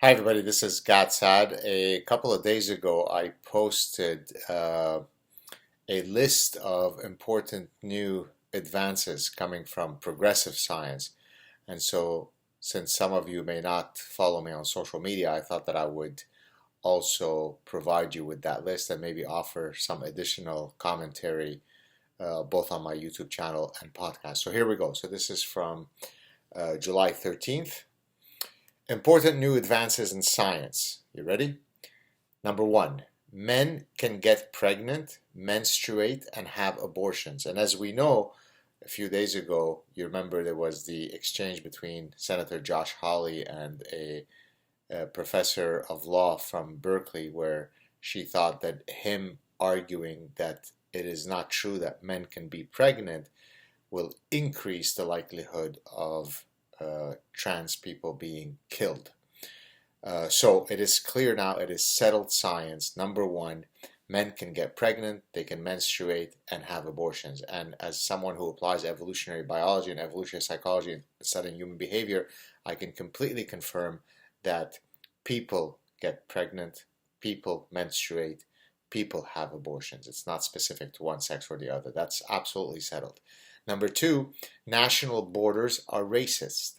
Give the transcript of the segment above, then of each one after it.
Hi everybody, this is Saad. A couple of days ago, I posted a list of important new advances coming from progressive science. And so, since some of you may not follow me on social media, I thought that I would also provide you with that list and maybe offer some additional commentary both on my YouTube channel and podcast. So here we go. So this is from July 13th. Important new advances in science. You ready? Number one, men can get pregnant, menstruate, and have abortions. And as we know, a few days ago, you remember there was the exchange between Senator Josh Hawley and a professor of law from Berkeley, where she thought that him arguing that it is not true that men can be pregnant will increase the likelihood of trans people being killed. So it is clear now, it is settled science. Number one, men can get pregnant, they can menstruate, and have abortions. And as someone who applies evolutionary biology and evolutionary psychology and studying human behavior, I can completely confirm that people get pregnant, people menstruate, people have abortions. It's not specific to one sex or the other. That's absolutely settled. Number two, national borders are racist.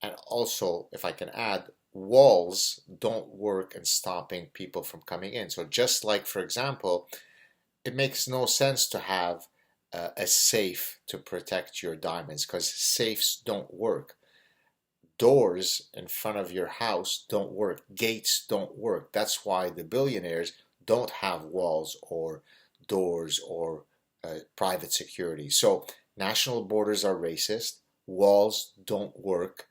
And also, if I can add, walls don't work in stopping people from coming in. So just like, for example, it makes no sense to have a safe to protect your diamonds because safes don't work. Doors in front of your house don't work. Gates don't work. That's why the billionaires don't have walls or doors or private security. So national borders are racist. Walls don't work.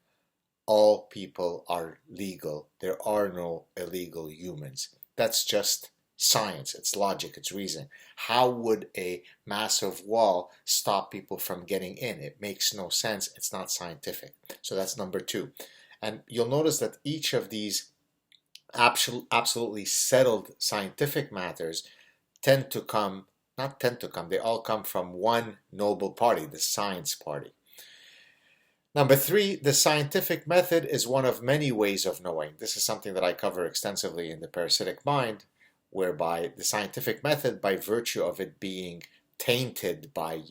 All people are legal. There are no illegal humans. That's just science. It's logic. It's reason. How would a massive wall stop people from getting in? It makes no sense. It's not scientific. So that's number two. And you'll notice that each of these absolutely settled scientific matters tend to come, not tend to come, they all come from one noble party, the science party. Number three, the scientific method is one of many ways of knowing. This is something that I cover extensively in the Parasitic Mind, whereby the scientific method, by virtue of it being tainted by,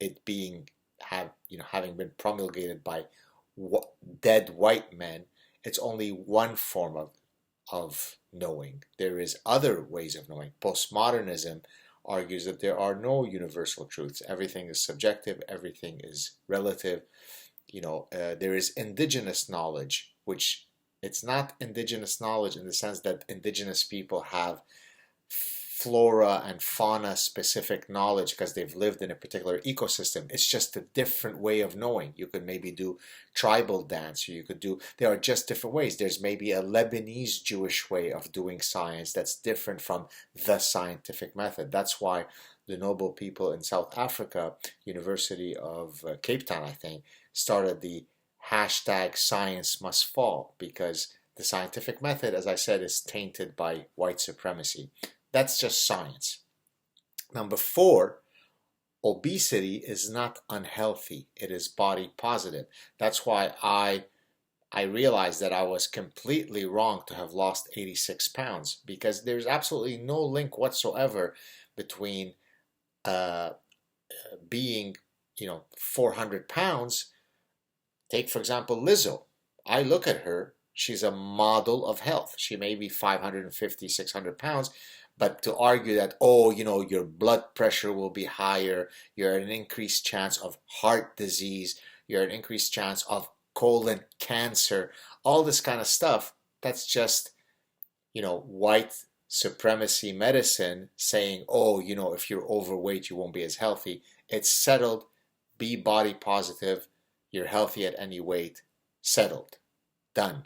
it being having been promulgated by dead white men, it's only one form of knowing. There is other ways of knowing. Postmodernism argues that there are no universal truths. Everything is subjective, everything is relative. There is indigenous knowledge, which it's not indigenous knowledge in the sense that indigenous people have flora and fauna specific knowledge because they've lived in a particular ecosystem. It's just a different way of knowing. You could maybe do tribal dance, or there are just different ways. There's maybe a Lebanese Jewish way of doing science that's different from the scientific method. That's why the noble people in South Africa, University of Cape Town, I think, started the hashtag science must fall, because the scientific method, as I said, is tainted by white supremacy. That's just science. Number four, obesity is not unhealthy. It is body positive. That's why I realized that I was completely wrong to have lost 86 pounds, because there's absolutely no link whatsoever between being 400 pounds. Take, for example, Lizzo. I look at her. She's a model of health. She may be 550, 600 pounds, but to argue that, your blood pressure will be higher, you're at an increased chance of heart disease, you're at an increased chance of colon cancer, all this kind of stuff, that's just, white supremacy medicine saying, if you're overweight, you won't be as healthy. It's settled. Be body positive. You're healthy at any weight. Settled. Done.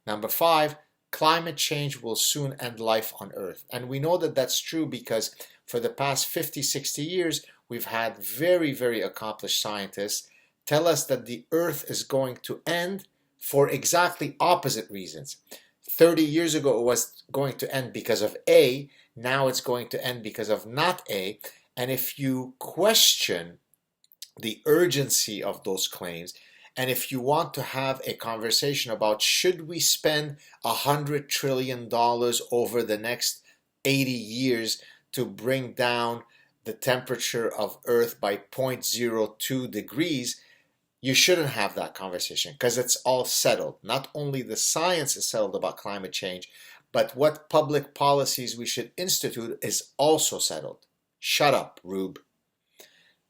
Number five, climate change will soon end life on Earth. And we know that that's true because for the past 50, 60 years, we've had very, very accomplished scientists tell us that the Earth is going to end for exactly opposite reasons. 30 years ago, it was going to end because of A. Now it's going to end because of not A. And if you question the urgency of those claims, And if you want to have a conversation about should we spend $100 trillion over the next 80 years to bring down the temperature of Earth by 0.02 degrees, you shouldn't have that conversation because it's all settled. Not only the science is settled about climate change, but what public policies we should institute is also settled. Shut up, Rube.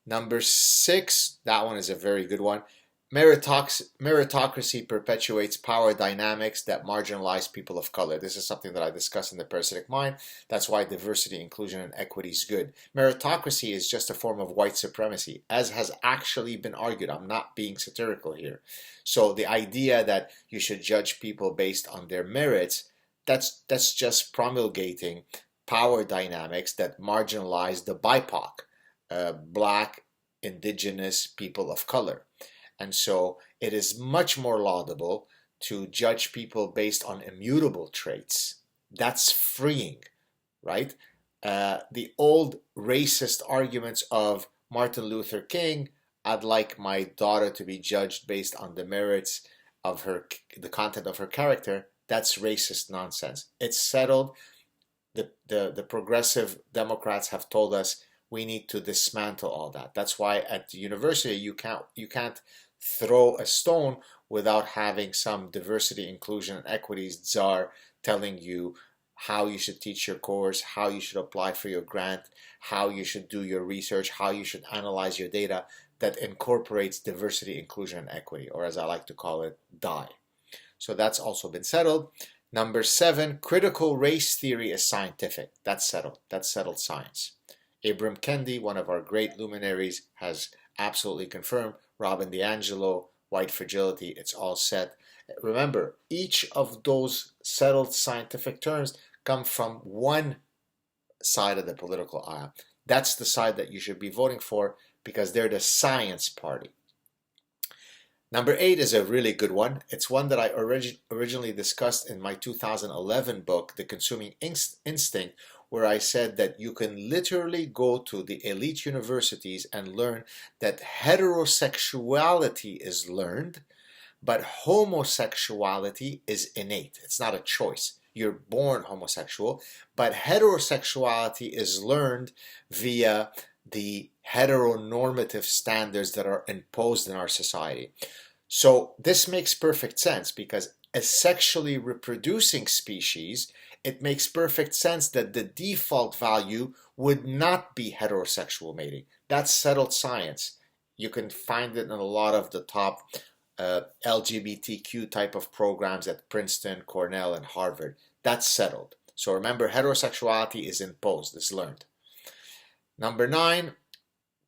Number 6, that one is a very good one. Meritocracy perpetuates power dynamics that marginalize people of color. This is something that I discuss in the Parasitic Mind. That's why diversity, inclusion, and equity is good. Meritocracy is just a form of white supremacy, as has actually been argued. I'm not being satirical here. So the idea that you should judge people based on their merits, that's just promulgating power dynamics that marginalize the BIPOC, Black, Indigenous, people of color. And so it is much more laudable to judge people based on immutable traits. That's freeing, right? The old racist arguments of Martin Luther King, I'd like my daughter to be judged based on the merits of the content of her character, that's racist nonsense. It's settled. The progressive Democrats have told us we need to dismantle all that. That's why at the university you can't throw a stone without having some diversity, inclusion, and equities czar telling you how you should teach your course, how you should apply for your grant, how you should do your research, how you should analyze your data that incorporates diversity, inclusion, and equity, or as I like to call it, DIE. So that's also been settled. Number 7, critical race theory is scientific. That's settled. That's settled science. Ibram Kendi, one of our great luminaries, has absolutely confirmed. Robin DiAngelo, white fragility, it's all set. Remember, each of those settled scientific terms come from one side of the political aisle. That's the side that you should be voting for because they're the science party. Number 8 is a really good one. It's one that I originally discussed in my 2011 book, The Consuming Instinct, where I said that you can literally go to the elite universities and learn that heterosexuality is learned, but homosexuality is innate. It's not a choice. You're born homosexual, but heterosexuality is learned via the heteronormative standards that are imposed in our society. So this makes perfect sense because a sexually reproducing species, it makes perfect sense that the default value would not be heterosexual mating. That's settled science. You can find it in a lot of the top LGBTQ type of programs at Princeton, Cornell, and Harvard. That's settled. So remember, heterosexuality is imposed, is learned. Number 9,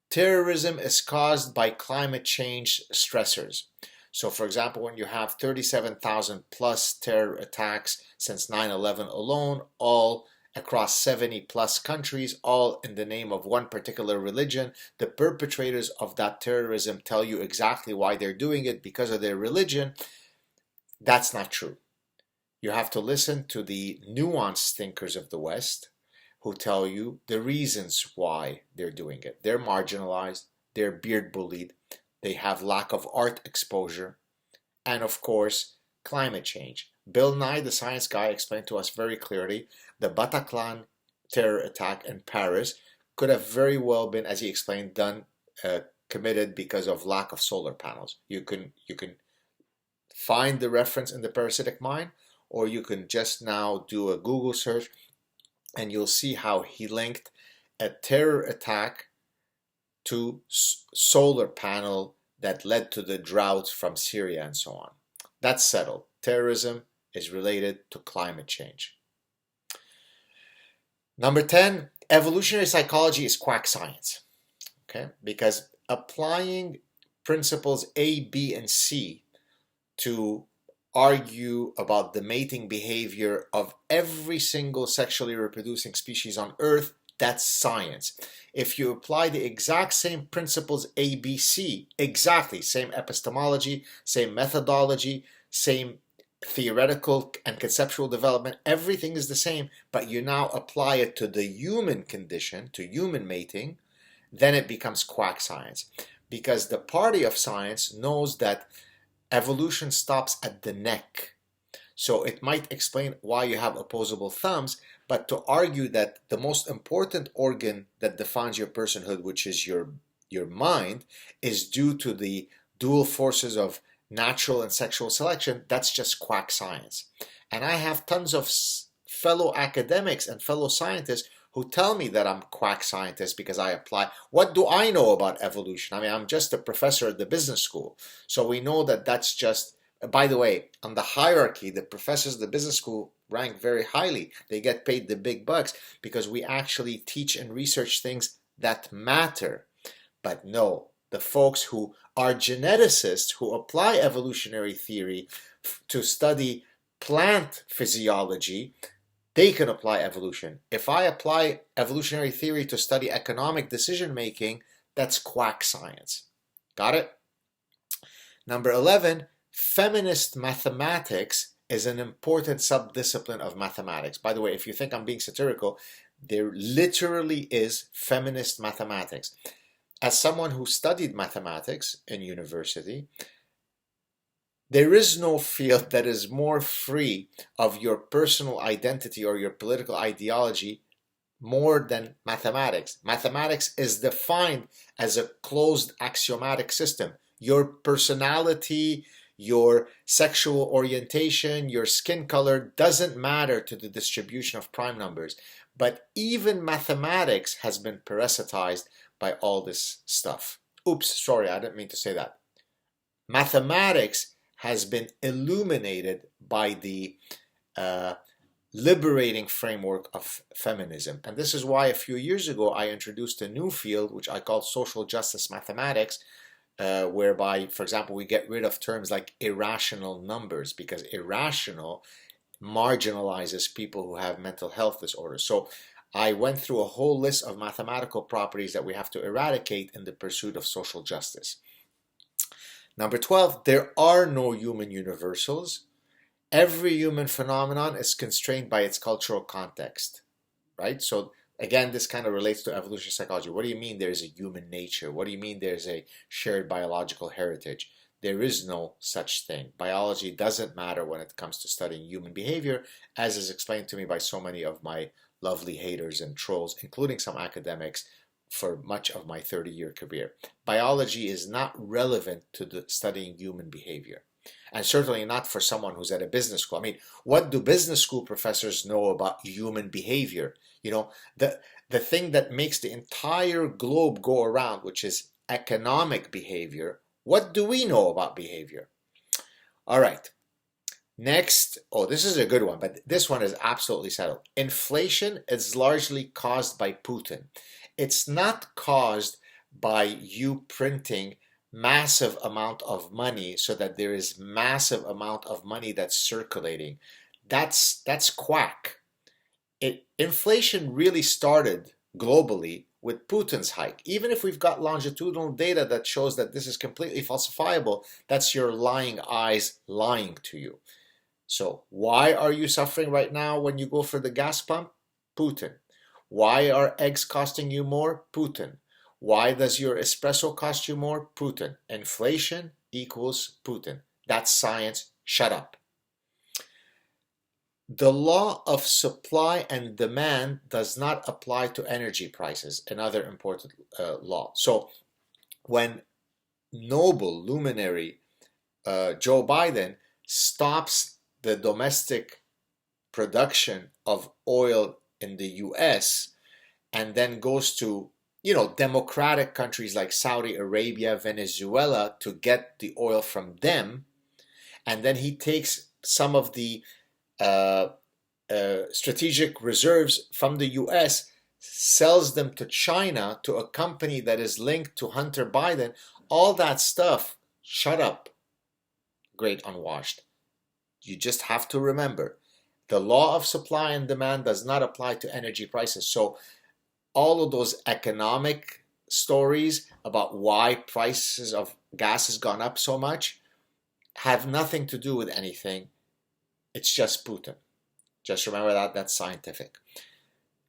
terrorism is caused by climate change stressors. So for example, when you have 37,000 plus terror attacks since 9/11 alone, all across 70 plus countries, all in the name of one particular religion, the perpetrators of that terrorism tell you exactly why they're doing it because of their religion. That's not true. You have to listen to the nuanced thinkers of the West who tell you the reasons why they're doing it. They're marginalized, they're beard bullied, they have lack of art exposure, and of course, climate change. Bill Nye, the science guy, explained to us very clearly the Bataclan terror attack in Paris could have very well been, as he explained, committed because of lack of solar panels. You can find the reference in the Parasitic Mind, or you can just now do a Google search and you'll see how he linked a terror attack to solar panel that led to the drought from Syria and so on. That's settled. Terrorism is related to climate change. Number 10, evolutionary psychology is quack science. Okay? Because applying principles A, B, and C to argue about the mating behavior of every single sexually reproducing species on Earth, that's science. If you apply the exact same principles A, B, C, exactly same epistemology, same methodology, same theoretical and conceptual development, everything is the same, but you now apply it to the human condition, to human mating, then it becomes quack science. Because the party of science knows that Evolution stops at the neck. So it might explain why you have opposable thumbs, but to argue that the most important organ that defines your personhood, which is your mind, is due to the dual forces of natural and sexual selection, that's just quack science. And I have tons of fellow academics and fellow scientists who tell me that I'm quack scientist because I apply. What do I know about evolution? I mean, I'm just a professor at the business school. So we know that that's just, by the way, on the hierarchy, the professors at the business school rank very highly. They get paid the big bucks because we actually teach and research things that matter. But no, the folks who are geneticists who apply evolutionary theory to study plant physiology, they can apply evolution. If I apply evolutionary theory to study economic decision making, that's quack science. Got it? Number 11, feminist mathematics is an important subdiscipline of mathematics. By the way, if you think I'm being satirical, there literally is feminist mathematics. As someone who studied mathematics in university, there is no field that is more free of your personal identity or your political ideology more than mathematics. Mathematics is defined as a closed axiomatic system. Your personality, your sexual orientation, your skin color doesn't matter to the distribution of prime numbers. But even mathematics has been parasitized by all this stuff. Oops, sorry, I didn't mean to say that. Mathematics has been illuminated by the liberating framework of feminism. And this is why a few years ago I introduced a new field which I call social justice mathematics, whereby, for example, we get rid of terms like irrational numbers, because irrational marginalizes people who have mental health disorders. So I went through a whole list of mathematical properties that we have to eradicate in the pursuit of social justice. Number 12, there are no human universals. Every human phenomenon is constrained by its cultural context, right? So again, this kind of relates to evolutionary psychology. What do you mean there's a human nature? What do you mean there's a shared biological heritage? There is no such thing. Biology doesn't matter when it comes to studying human behavior, as is explained to me by so many of my lovely haters and trolls, including some academics, for much of my 30-year career. Biology is not relevant to the studying human behavior, and certainly not for someone who's at a business school. I mean, what do business school professors know about human behavior? You know, the thing that makes the entire globe go around, which is economic behavior. What do we know about behavior? All right. Next, oh, this is a good one, but this one is absolutely settled. Inflation is largely caused by Putin. It's not caused by you printing massive amount of money so that there is massive amount of money that's circulating. That's quack. Inflation really started globally with Putin's hike. Even if we've got longitudinal data that shows that this is completely falsifiable, that's your lying eyes lying to you. So why are you suffering right now when you go for the gas pump? Putin. Why are eggs costing you more? Putin. Why does your espresso cost you more? Putin. Inflation equals Putin. That's science. Shut up. The law of supply and demand does not apply to energy prices, another important law. So when noble luminary Joe Biden stops the domestic production of oil in the US and then goes to, democratic countries like Saudi Arabia, Venezuela to get the oil from them, and then he takes some of the strategic reserves from the US, sells them to China, to a company that is linked to Hunter Biden, all that stuff. Shut up, great unwashed. You just have to remember, the law of supply and demand does not apply to energy prices. So all of those economic stories about why prices of gas has gone up so much have nothing to do with anything. It's just Putin. Just remember that, that's scientific.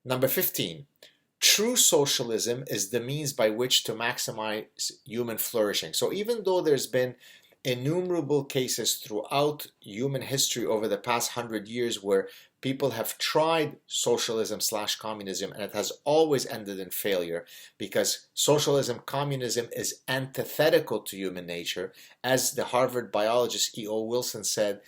Number 15, true socialism is the means by which to maximize human flourishing. So even though there's been innumerable cases throughout human history over the past 100 years where people have tried socialism slash communism, and it has always ended in failure because socialism, communism is antithetical to human nature. As the Harvard biologist E.O. Wilson said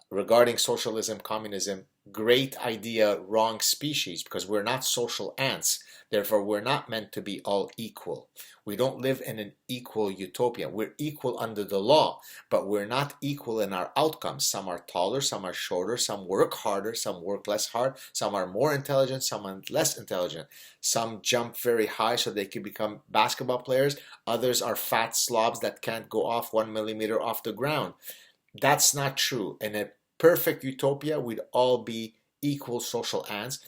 regarding socialism, communism, great idea, wrong species, because we're not social ants. Therefore, we're not meant to be all equal. We don't live in an equal utopia. We're equal under the law, but we're not equal in our outcomes. Some are taller, some are shorter, some work harder, some work less hard, some are more intelligent, some are less intelligent. Some jump very high so they can become basketball players. Others are fat slobs that can't go off 1 millimeter off the ground. That's not true. In a perfect utopia, we'd all be equal social ants.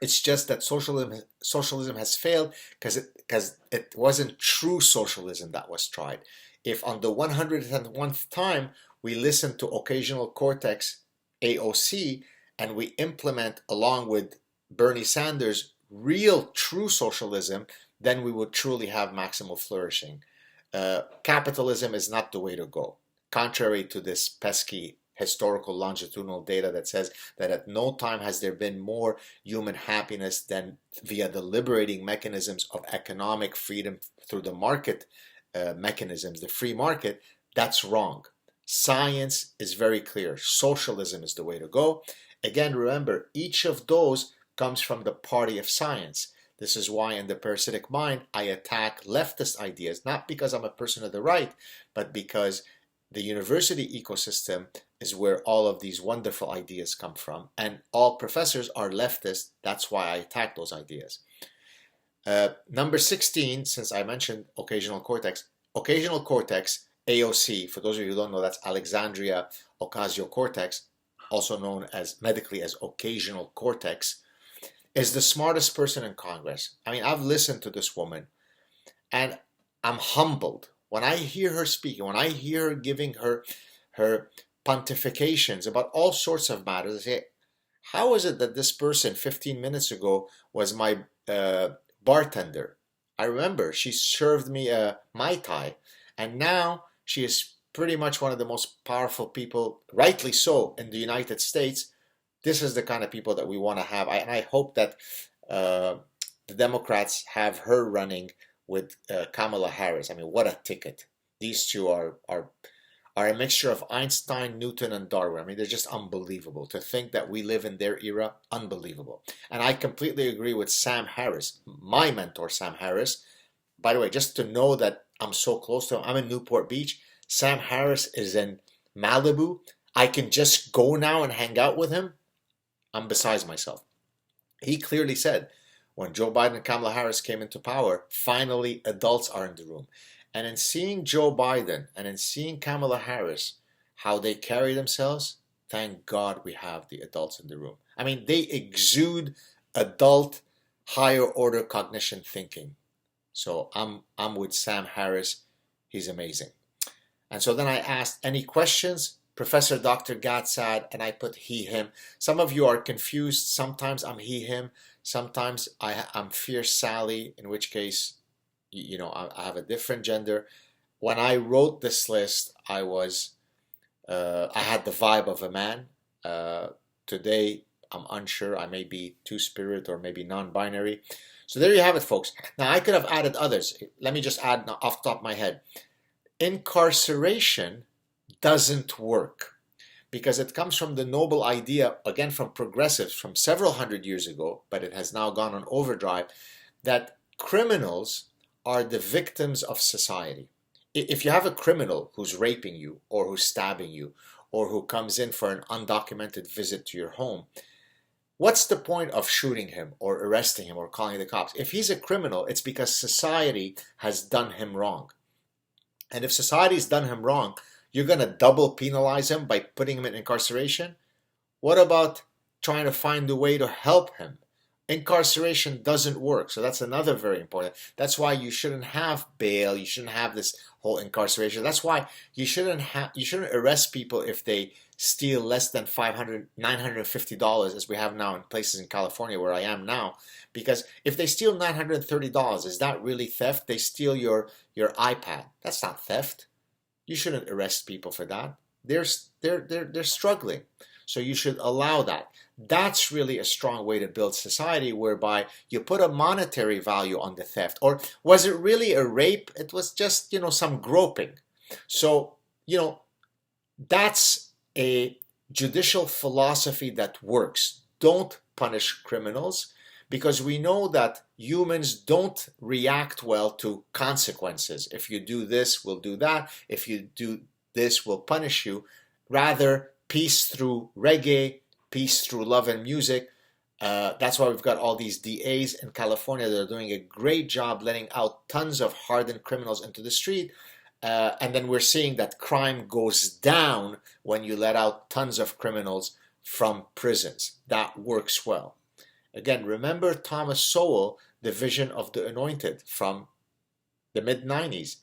It's just that socialism has failed because it wasn't true socialism that was tried. If on the 101th time we listen to Occasional Cortex, AOC, and we implement along with Bernie Sanders real true socialism, then we would truly have maximal flourishing. Capitalism is not the way to go. Contrary to this pesky historical longitudinal data that says that at no time has there been more human happiness than via the liberating mechanisms of economic freedom through the market mechanisms, the free market, that's wrong. Science is very clear. Socialism is the way to go. Again, remember, each of those comes from the party of science. This is why in the Parasitic Mind, I attack leftist ideas, not because I'm a person of the right, but because the university ecosystem is where all of these wonderful ideas come from, and all professors are leftist. That's why I attack those ideas. Number 16, since I mentioned Occasional Cortex, AOC, for those of you who don't know, that's Alexandria Ocasio-Cortez, also known as medically as Occasional Cortex, is the smartest person in Congress. I mean, I've listened to this woman, and I'm humbled. When I hear her speaking, when I hear her giving her pontifications about all sorts of matters, I say, how is it that this person 15 minutes ago was my bartender? I remember she served me a Mai Tai, and now she is pretty much one of the most powerful people, rightly so, in the United States. This is the kind of people that we want to have, and I hope that the Democrats have her running with Kamala Harris. I mean, what a ticket. These two are a mixture of Einstein, Newton, and Darwin. I mean, they're just unbelievable. To think that we live in their era, unbelievable. And I completely agree with Sam Harris, my mentor, Sam Harris. By the way, just to know that I'm so close to him, I'm in Newport Beach. Sam Harris is in Malibu. I can just go now and hang out with him. I'm besides myself. He clearly said, when Joe Biden and Kamala Harris came into power, finally adults are in the room. And in seeing Joe Biden and in seeing Kamala Harris, how they carry themselves, thank God we have the adults in the room. I mean, they exude adult, higher order cognition thinking. So I'm with Sam Harris. He's amazing. And so then I asked, any questions? Professor Dr. Saad, and I put he, him. Some of you are confused. Sometimes I'm he, him. Sometimes I'm Fierce Sally, in which case, I have a different gender. When I wrote this list, I had the vibe of a man. Today, I'm unsure. I may be two-spirit or maybe non-binary. So there you have it, folks. Now, I could have added others. Let me just add off the top of my head. Incarceration doesn't work, because it comes from the noble idea, again from progressives from several hundred years ago, but it has now gone on overdrive, that criminals are the victims of society. If you have a criminal who's raping you, or who's stabbing you, or who comes in for an undocumented visit to your home, what's the point of shooting him or arresting him or calling the cops? If he's a criminal, it's because society has done him wrong. And if society's done him wrong, you're going to double penalize him by putting him in incarceration? What about trying to find a way to help him? Incarceration doesn't work. So that's another very important. That's why you shouldn't have bail. You shouldn't have this whole incarceration. That's why you shouldn't arrest people if they steal less than $500, $950, as we have now in places in California where I am now. Because if they steal $930, is that really theft? They steal your iPad. That's not theft. You shouldn't arrest people for that. They're struggling. So you should allow that. That's really a strong way to build society, whereby you put a monetary value on the theft. Or was it really a rape? It was just, some groping. So, that's a judicial philosophy that works. Don't punish criminals, because we know that humans don't react well to consequences. If you do this, we'll do that. If you do this, we'll punish you. Rather, peace through reggae, peace through love and music. That's why we've got all these DAs in California that are doing a great job letting out tons of hardened criminals into the street. And then we're seeing that crime goes down when you let out tons of criminals from prisons. That works well. Again, remember Thomas Sowell, the vision of the anointed from the mid-90s.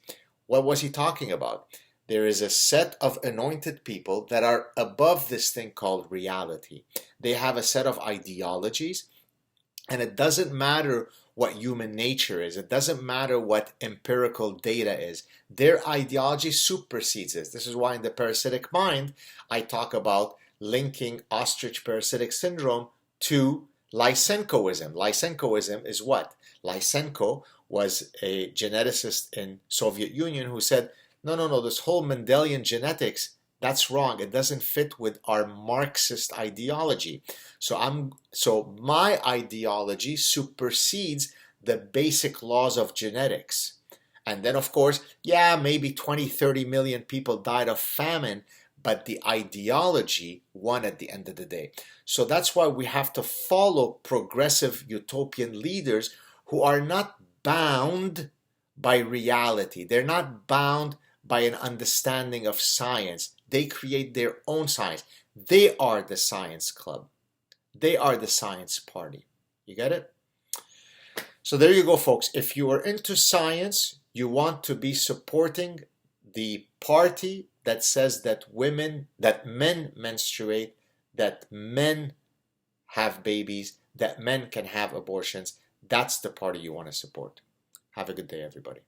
What was he talking about? There is a set of anointed people that are above this thing called reality. They have a set of ideologies, and it doesn't matter what human nature is. It doesn't matter what empirical data is. Their ideology supersedes this. This is why in the Parasitic Mind, I talk about linking ostrich parasitic syndrome to Lysenkoism. Lysenkoism is what? Lysenko was a geneticist in Soviet Union who said, no, this whole Mendelian genetics, that's wrong. It doesn't fit with our Marxist ideology. So my ideology supersedes the basic laws of genetics. And then, of course, maybe 20, 30 million people died of famine, but the ideology won at the end of the day. So that's why we have to follow progressive utopian leaders who are not bound by reality. They're not bound by an understanding of science. They create their own science. They are the science club. They are the science party. You get it? So there you go, folks. If you are into science, you want to be supporting the party that says that men menstruate, that men have babies, that men can have abortions. That's the party you want to support. Have a good day, everybody.